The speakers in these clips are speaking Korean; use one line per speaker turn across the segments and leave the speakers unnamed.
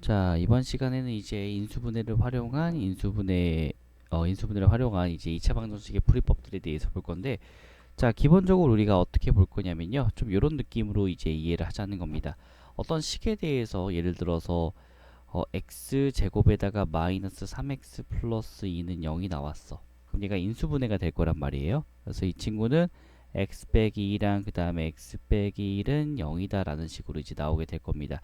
자, 이번 시간에는 이제 인수분해를 활용한 이제 2차 방정식의 풀이법들에 대해서 볼 건데, 자, 기본적으로 우리가 어떻게 볼 거냐면요. 좀 이런 느낌으로 이제 이해를 하자는 겁니다. 어떤 식에 대해서 예를 들어서 x 제곱에다가 마이너스 3x 플러스 2는 0이 나왔어. 그럼 얘가 인수분해가 될 거란 말이에요. 그래서 이 친구는 x 빼기 2랑 그 다음에 x 빼기 1은 0이다 라는 식으로 이제 나오게 될 겁니다.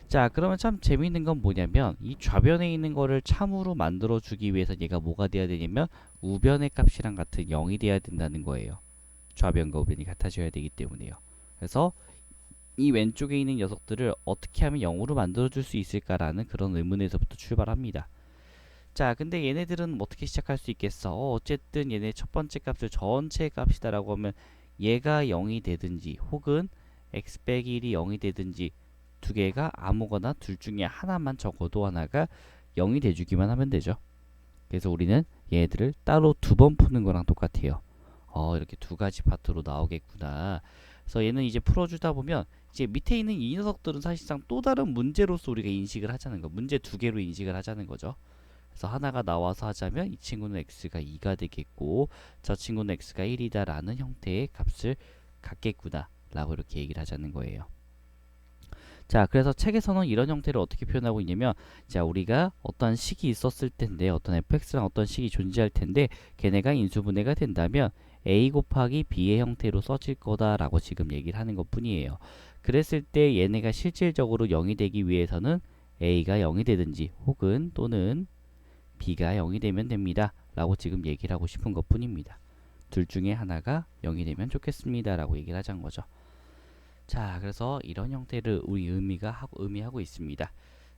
자, 그러면 참 재미있는 건 뭐냐면 이 좌변에 있는 거를 참으로 만들어 주기 위해서 얘가 뭐가 돼야 되냐면 우변의 값이랑 같은 0이 돼야 된다는 거예요. 좌변과 우변이 같아져야 되기 때문에요. 그래서 이 왼쪽에 있는 녀석들을 어떻게 하면 0으로 만들어 줄 수 있을까라는 그런 의문에서부터 출발합니다. 자, 근데 얘네들은 어떻게 시작할 수 있겠어? 어쨌든 얘네 첫 번째 값을 전체 값이다라고 하면 얘가 0이 되든지 혹은 x 빼기 1이 0이 되든지 두 개가 아무거나 둘 중에 하나만 적어도 하나가 0이 돼주기만 하면 되죠. 그래서 우리는 얘들을 따로 두 번 푸는 거랑 똑같아요. 이렇게 두 가지 파트로 나오겠구나. 그래서 얘는 이제 풀어주다 보면 이제 밑에 있는 이 녀석들은 사실상 또 다른 문제로서 우리가 인식을 하자는 거. 문제 두 개로 인식을 하자는 거죠. 그래서 하나가 나와서 하자면 이 친구는 x가 2가 되겠고 저 친구는 x가 1이다 라는 형태의 값을 갖겠구나 라고 이렇게 얘기를 하자는 거예요. 자, 그래서 책에서는 이런 형태를 어떻게 표현하고 있냐면, 자, 우리가 어떤 식이 있었을 텐데, 어떤 fx랑 어떤 식이 존재할 텐데, 걔네가 인수분해가 된다면 a 곱하기 b의 형태로 써질 거다라고 지금 얘기를 하는 것뿐이에요. 그랬을 때 얘네가 실질적으로 0이 되기 위해서는 a가 0이 되든지 혹은 또는 b가 0이 되면 됩니다. 라고 지금 얘기를 하고 싶은 것뿐입니다. 둘 중에 하나가 0이 되면 좋겠습니다. 라고 얘기를 하자는 거죠. 자, 그래서 이런 형태를 우리 의미하고 있습니다.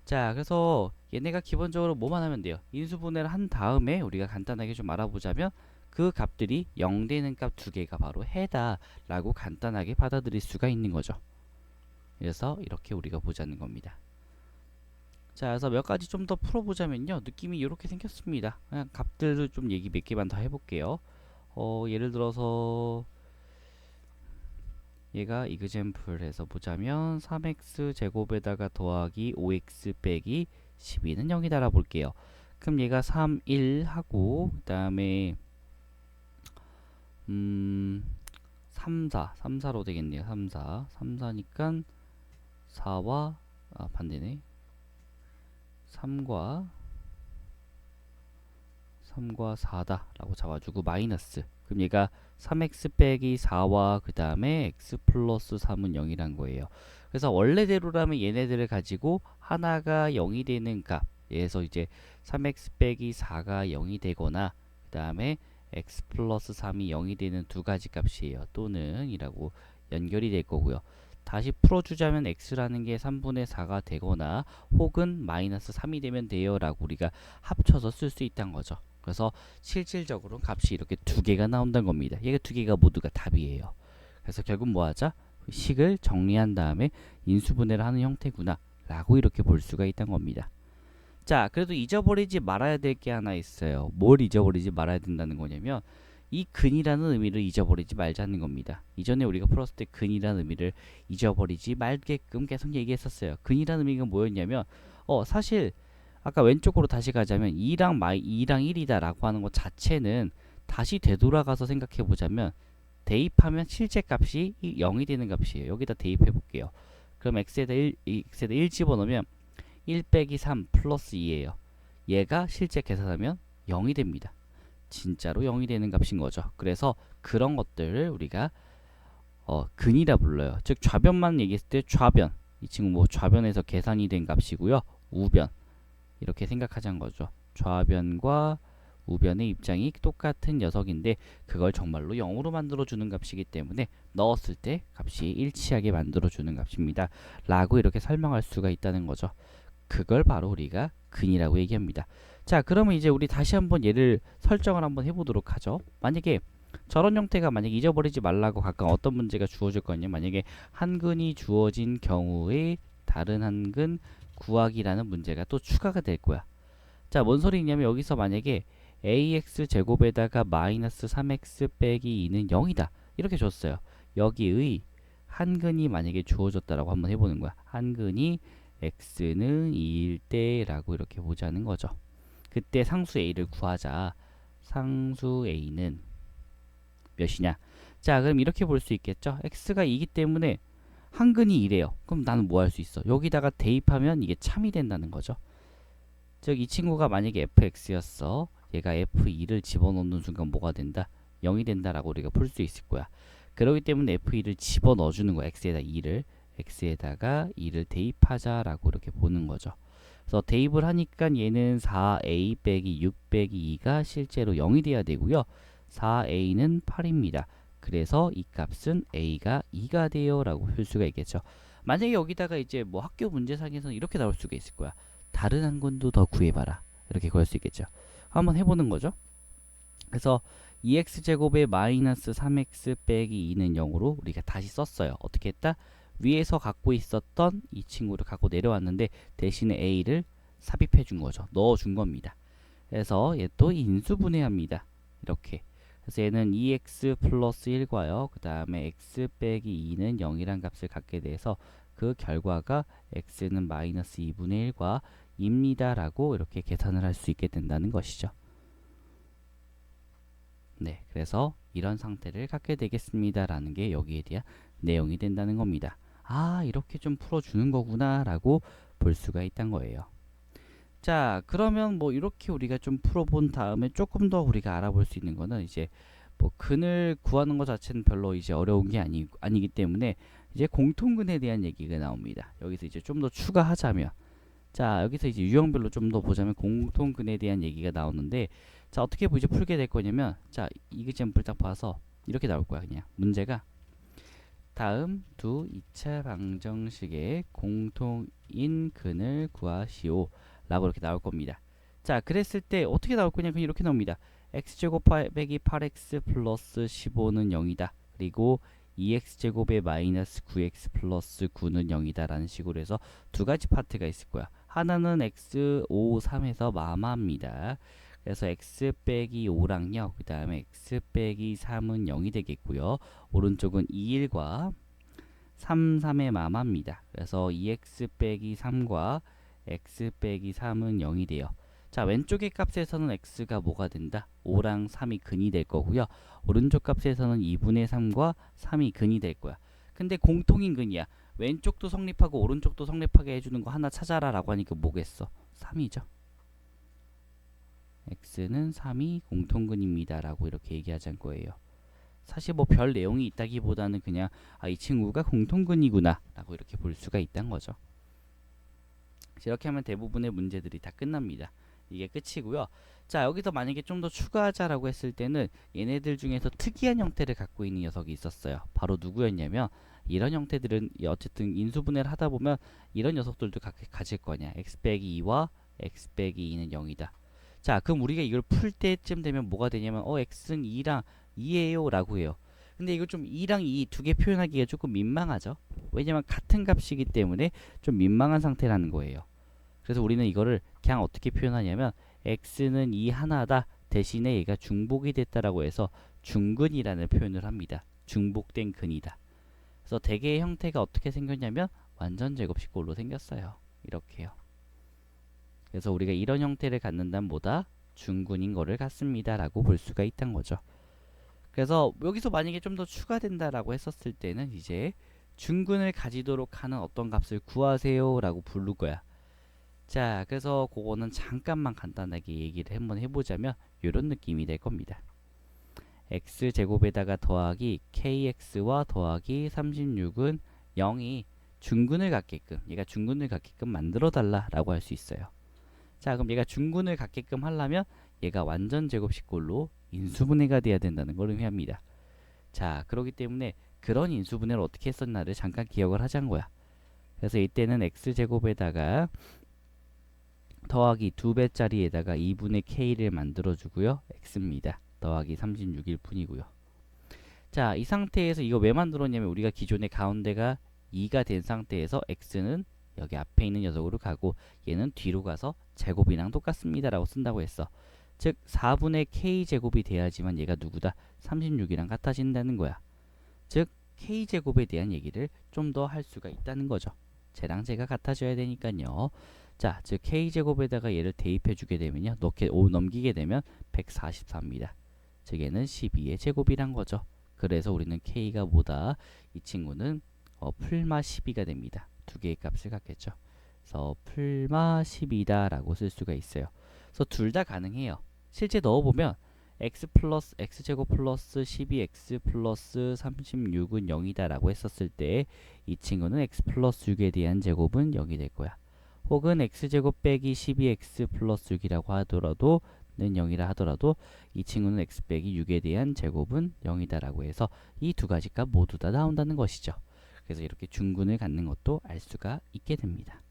자, 그래서 얘네가 기본적으로 뭐만 하면 돼요? 인수분해를 한 다음에 우리가 간단하게 좀 알아보자면 그 값들이 0 되는 값 두 개가 바로 해다 라고 간단하게 받아들일 수가 있는 거죠. 그래서 이렇게 우리가 보자는 겁니다. 자, 그래서 몇 가지 좀 더 풀어보자면요. 느낌이 이렇게 생겼습니다. 그냥 값들을 좀 얘기 몇 개만 더 해볼게요. 예를 들어서 얘가 이그젬플 해서 보자면 3x 제곱에다가 더하기 5x 빼기 12는 0이 달아 볼게요. 그럼 얘가 3, 1 하고 그 다음에 3, 4, 3, 4로 되겠네요. 3, 4, 3, 4니까 4와 반대네. 3과 4다 라고 잡아주고 마이너스. 그럼 얘가 3x 빼기 4와 그 다음에 x 플러스 3은 0이란 거예요. 그래서 원래대로라면 얘네들을 가지고 하나가 0이 되는 값, 예에서 이제 3x 빼기 4가 0이 되거나 그 다음에 x 플러스 3이 0이 되는 두 가지 값이에요. 또는 이라고 연결이 될 거고요. 다시 풀어주자면 x라는 게 3분의 4가 되거나 혹은 마이너스 3이 되면 돼요 라고 우리가 합쳐서 쓸 수 있다는 거죠. 그래서 실질적으로 값이 이렇게 두 개가 나온다는 겁니다. 얘가 두 개가 모두가 답이에요. 그래서 결국 뭐 하자? 식을 정리한 다음에 인수분해를 하는 형태구나 라고 이렇게 볼 수가 있다는 겁니다. 자, 그래도 잊어버리지 말아야 될 게 하나 있어요. 뭘 잊어버리지 말아야 된다는 거냐면 이 근이라는 의미를 잊어버리지 말자는 겁니다. 이전에 우리가 풀었을 때 근이라는 의미를 잊어버리지 말게끔 계속 얘기했었어요. 근이라는 의미가 뭐였냐면 사실 아까 왼쪽으로 다시 가자면 2랑 1이다 라고 하는 것 자체는 다시 되돌아가서 생각해 보자면 대입하면 실제 값이 0이 되는 값이에요. 여기다 대입해 볼게요. 그럼 x에다 1 집어넣으면 1 빼기 3 플러스 2예요. 얘가 실제 계산하면 0이 됩니다. 진짜로 0이 되는 값인 거죠. 그래서 그런 것들을 우리가 근이라 불러요. 즉 좌변만 얘기했을 때 좌변, 이 친구 뭐 좌변에서 계산이 된 값이고요. 우변 이렇게 생각하자는 거죠. 좌변과 우변의 입장이 똑같은 녀석인데 그걸 정말로 0으로 만들어주는 값이기 때문에 넣었을 때 값이 일치하게 만들어주는 값입니다. 라고 이렇게 설명할 수가 있다는 거죠. 그걸 바로 우리가 근이라고 얘기합니다. 자, 그러면 이제 우리 다시 한번 얘를 설정을 한번 해보도록 하죠. 만약에 저런 형태가 만약에 잊어버리지 말라고 각각 어떤 문제가 주어질 거냐, 만약에 한 근이 주어진 경우에 다른 한 근 구하기라는 문제가 또 추가가 될 거야. 자, 뭔 소리냐면 여기서 만약에 ax 제곱에다가 마이너스 3x 빼기 2는 0이다 이렇게 줬어요. 여기의 한 근이 만약에 주어졌다라고 한번 해보는 거야. 한 근이 x는 2일 때라고 이렇게 보자는 거죠. 그때 상수 a를 구하자. 상수 a는 몇이냐? 자, 그럼 이렇게 볼 수 있겠죠? x가 2기 때문에 한근이 2래요. 그럼 나는 뭐 할 수 있어? 여기다가 대입하면 이게 참이 된다는 거죠. 즉 이 친구가 만약에 fx였어. 얘가 f2를 집어넣는 순간 뭐가 된다? 0이 된다라고 우리가 풀 수 있을 거야. 그렇기 때문에 f2를 집어넣어 주는 거야. x에다 2를. x에다가 2를 대입하자라고 이렇게 보는 거죠. 그래서 대입을 하니까 얘는 4a 빼기 6 빼기 2가 실제로 0이 돼야 되고요. 4a는 8입니다. 그래서 이 값은 a가 2가 돼요 라고 풀 수가 있겠죠. 만약에 여기다가 이제 뭐 학교 문제상에서는 이렇게 나올 수가 있을 거야. 다른 한 군도 더 구해봐라. 이렇게 구할 수 있겠죠. 한번 해보는 거죠. 그래서 2x제곱에 마이너스 3x 빼기 2는 0으로 우리가 다시 썼어요. 어떻게 했다? 위에서 갖고 있었던 이 친구를 갖고 내려왔는데 대신에 a를 삽입해 준 거죠. 넣어 준 겁니다. 그래서 얘 또 인수분해합니다. 이렇게. 그래서 얘는 2x 플러스 1과요. 그 다음에 x 빼기 2는 0이란 값을 갖게 돼서 그 결과가 x는 마이너스 2분의 1과 입니다 라고 이렇게 계산을 할 수 있게 된다는 것이죠. 네, 그래서 이런 상태를 갖게 되겠습니다 라는 게 여기에 대한 내용이 된다는 겁니다. 아, 이렇게 좀 풀어주는 거구나 라고 볼 수가 있단 거예요. 자, 그러면 뭐 이렇게 우리가 좀 풀어본 다음에 조금 더 우리가 알아볼 수 있는 거는 이제 뭐 근을 구하는 것 자체는 별로 이제 어려운 게 아니기 때문에 이제 공통근에 대한 얘기가 나옵니다. 여기서 이제 좀 더 추가하자면, 자, 여기서 이제 유형별로 좀 더 보자면 공통근에 대한 얘기가 나오는데, 자, 어떻게 이제 풀게 될 거냐면, 자, 이그잼플 딱 봐서 이렇게 나올 거야. 그냥 문제가 다음 두 2차 방정식의 공통인 근을 구하시오 라고 이렇게 나올 겁니다. 자, 그랬을 때 어떻게 나올 거냐? 그냥 이렇게 나옵니다. x제곱 빼기 8x 플러스 15는 0이다. 그리고 2x제곱에 마이너스 9x 플러스 9는 0이다 라는 식으로 해서 두 가지 파트가 있을 거야. 하나는 x 5, 3에서 마마입니다. 그래서 x 빼기 5랑요. 그 다음에 x 빼기 3은 0이 되겠고요. 오른쪽은 2, 1과 3, 3의 마마입니다. 그래서 2x 빼기 3과 x 빼기 3은 0이 돼요. 자, 왼쪽의 값에서는 x가 뭐가 된다? 5랑 3이 근이 될 거고요. 오른쪽 값에서는 2분의 3과 3이 근이 될 거야. 근데 공통인 근이야. 왼쪽도 성립하고 오른쪽도 성립하게 해주는 거 하나 찾아라 라고 하니까 뭐겠어? 3이죠. x는 3이 공통근입니다 라고 이렇게 얘기하자는 거예요. 사실 뭐 별 내용이 있다기보다는 그냥 이 친구가 공통근이구나 라고 이렇게 볼 수가 있다는 거죠. 이렇게 하면 대부분의 문제들이 다 끝납니다. 이게 끝이고요. 자, 여기서 만약에 좀 더 추가하자라고 했을 때는 얘네들 중에서 특이한 형태를 갖고 있는 녀석이 있었어요. 바로 누구였냐면 이런 형태들은 어쨌든 인수분해를 하다 보면 이런 녀석들도 가질 거냐. x 빼기 2와 x 빼기 2는 0이다. 자, 그럼 우리가 이걸 풀 때쯤 되면 뭐가 되냐면 x는 2랑 2예요 라고 해요. 근데 이거 좀 2랑 2 두 개 표현하기가 조금 민망하죠. 왜냐면 같은 값이기 때문에 좀 민망한 상태라는 거예요. 그래서 우리는 이거를 그냥 어떻게 표현하냐면 x는 2 하나다 대신에 얘가 중복이 됐다라고 해서 중근이라는 표현을 합니다. 중복된 근이다. 그래서 대개의 형태가 어떻게 생겼냐면 완전 제곱식꼴로 생겼어요. 이렇게요. 그래서 우리가 이런 형태를 갖는다면 뭐다? 중근인 거를 갖습니다 라고 볼 수가 있다는 거죠. 그래서 여기서 만약에 좀 더 추가된다라고 했었을 때는 이제 중근을 가지도록 하는 어떤 값을 구하세요 라고 부를 거야. 자, 그래서 그거는 잠깐만 간단하게 얘기를 한번 해보자면 이런 느낌이 될 겁니다. x제곱에다가 더하기 kx와 더하기 36은 0이 중근을 갖게끔, 얘가 중근을 갖게끔 만들어 달라 라고 할 수 있어요. 자, 그럼 얘가 중근을 갖게끔 하려면 얘가 완전 제곱식꼴로 인수분해가 돼야 된다는 걸 의미합니다. 자, 그렇기 때문에 그런 인수분해를 어떻게 했었나를 잠깐 기억을 하자는 거야. 그래서 이때는 x제곱에다가 더하기 2배짜리에다가 2분의 k를 만들어주고요. x입니다. 더하기 36일 뿐이고요. 자, 이 상태에서 이거 왜 만들었냐면 우리가 기존의 가운데가 2가 된 상태에서 x는 여기 앞에 있는 녀석으로 가고 얘는 뒤로 가서 제곱이랑 똑같습니다 라고 쓴다고 했어. 즉 4분의 k제곱이 돼야지만 얘가 누구다? 36이랑 같아진다는 거야. 즉 k제곱에 대한 얘기를 좀 더 할 수가 있다는 거죠. 쟤랑 쟤가 같아져야 되니까요. 자, 즉 k제곱에다가 얘를 대입해 주게 되면요. 넘기게 되면 144입니다. 즉 얘는 12의 제곱이란 거죠. 그래서 우리는 k가 뭐다? 이 친구는 풀마 12가 됩니다. 두 개의 값을 갖겠죠. 그래서 풀마 12다 라고 쓸 수가 있어요. 그래서 둘 다 가능해요. 실제 넣어보면 x 플러스 x제곱 플러스 12x 플러스 36은 0이다 라고 했었을 때 이 친구는 x 플러스 6에 대한 제곱은 0이 될 거야. 혹은 x제곱 빼기 12x 플러스 6이라고 하더라도 는 0이라 하더라도 이 친구는 x 빼기 6에 대한 제곱은 0이다 라고 해서 이 두 가지 값 모두 다 나온다는 것이죠. 그래서 이렇게 중근을 갖는 것도 알 수가 있게 됩니다.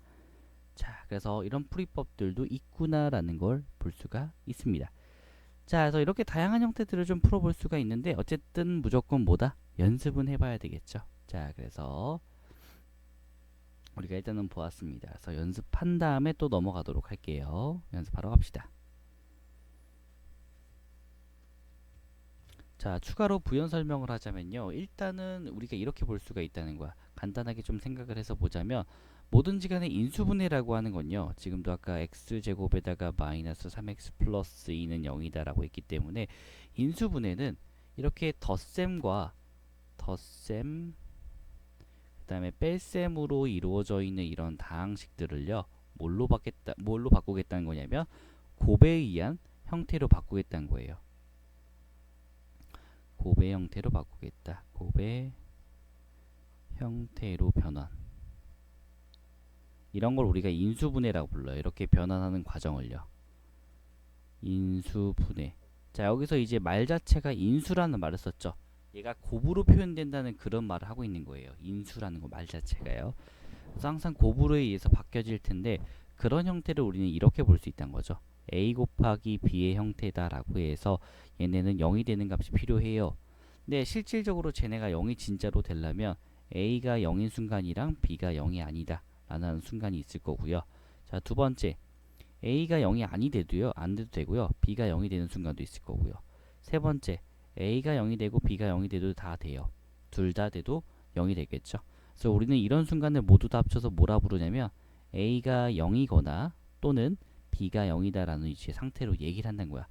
자, 그래서 이런 풀이법들도 있구나라는 걸 볼 수가 있습니다. 자, 그래서 이렇게 다양한 형태들을 좀 풀어볼 수가 있는데 어쨌든 무조건 뭐다? 연습은 해봐야 되겠죠. 자, 그래서 우리가 일단은 보았습니다. 그래서 연습한 다음에 또 넘어가도록 할게요. 연습하러 갑시다. 자, 추가로 부연 설명을 하자면요. 일단은 우리가 이렇게 볼 수가 있다는 거야. 간단하게 좀 생각을 해서 보자면 뭐든지 간에 인수분해라고 하는 건요. 지금도 아까 x제곱에다가 마이너스 3x 플러스 2는 0이다 라고 했기 때문에 인수분해는 이렇게 덧셈과 덧셈 그 다음에 뺄셈으로 이루어져 있는 이런 다항식들을요. 뭘로 바꾸겠다는 거냐면 곱에 의한 형태로 바꾸겠다는 거예요. 곱의 형태로 바꾸겠다. 곱의 형태로 변환. 이런 걸 우리가 인수분해라고 불러요. 이렇게 변환하는 과정을요. 인수분해. 자, 여기서 이제 말 자체가 인수라는 말을 썼죠. 얘가 곱으로 표현된다는 그런 말을 하고 있는 거예요. 인수라는 거 말 자체가요. 그래서 항상 곱으로 의해서 바뀌어질 텐데 그런 형태를 우리는 이렇게 볼 수 있다는 거죠. a 곱하기 b의 형태다라고 해서 얘네는 0이 되는 값이 필요해요. 근데 실질적으로 쟤네가 0이 진짜로 되려면 a가 0인 순간이랑 b가 0이 아니다 라는 순간이 있을 거고요. 자, 두 번째 a가 0이 아니 돼도요. 안 돼도 되고요. b가 0이 되는 순간도 있을 거고요. 세 번째 a가 0이 되고 b가 0이 돼도 다 돼요. 둘 다 돼도 0이 되겠죠. 그래서 우리는 이런 순간을 모두 다 합쳐서 뭐라 부르냐면 a가 0이거나 또는 b가 0이다 라는 이제 상태로 얘기를 한다는 거야.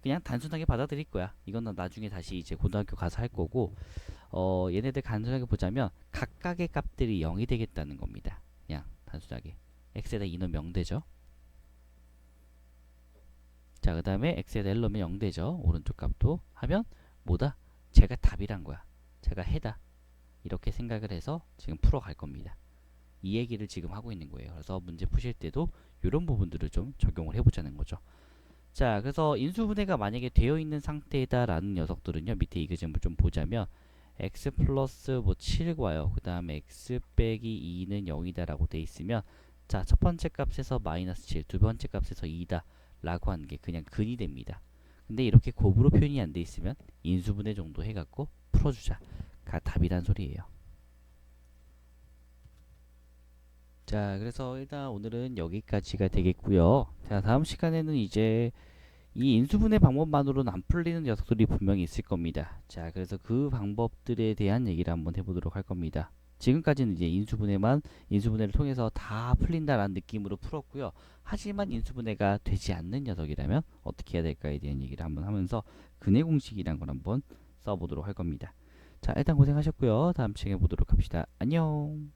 그냥 단순하게 받아들일 거야. 이건 나중에 다시 이제 고등학교 가서 할 거고 얘네들 단순하게 보자면 각각의 값들이 0이 되겠다는 겁니다. 그냥 단순하게 x에다 2 넣으면 0 되죠. 자, 그 다음에 x에다 1 넣으면 0 되죠. 오른쪽 값도 하면 뭐다? 제가 답이란 거야. 제가 해다. 이렇게 생각을 해서 지금 풀어갈 겁니다. 이 얘기를 지금 하고 있는 거예요. 그래서 문제 푸실 때도 이런 부분들을 좀 적용을 해보자는 거죠. 자, 그래서 인수분해가 만약에 되어 있는 상태다라는 녀석들은요. 밑에 이 그림을 좀 보자면 x 플러스 뭐 7과요. 그 다음에 x 빼기 2는 0이다 라고 돼 있으면 자, 첫 번째 값에서 마이너스 7, 두 번째 값에서 2다 라고 하는 게 그냥 근이 됩니다. 근데 이렇게 곱으로 표현이 안 돼 있으면 인수분해 정도 해갖고 풀어주자. 가 답이란 소리예요. 자, 그래서 일단 오늘은 여기까지가 되겠고요. 자, 다음 시간에는 이제 이 인수분해 방법만으로는 안 풀리는 녀석들이 분명히 있을 겁니다. 자, 그래서 그 방법들에 대한 얘기를 한번 해보도록 할 겁니다. 지금까지는 이제 인수분해를 통해서 다 풀린다라는 느낌으로 풀었고요. 하지만 인수분해가 되지 않는 녀석이라면 어떻게 해야 될까에 대한 얘기를 한번 하면서 근해 공식이란 걸 한번 써보도록 할 겁니다. 자, 일단 고생하셨고요. 다음 시간에 보도록 합시다. 안녕.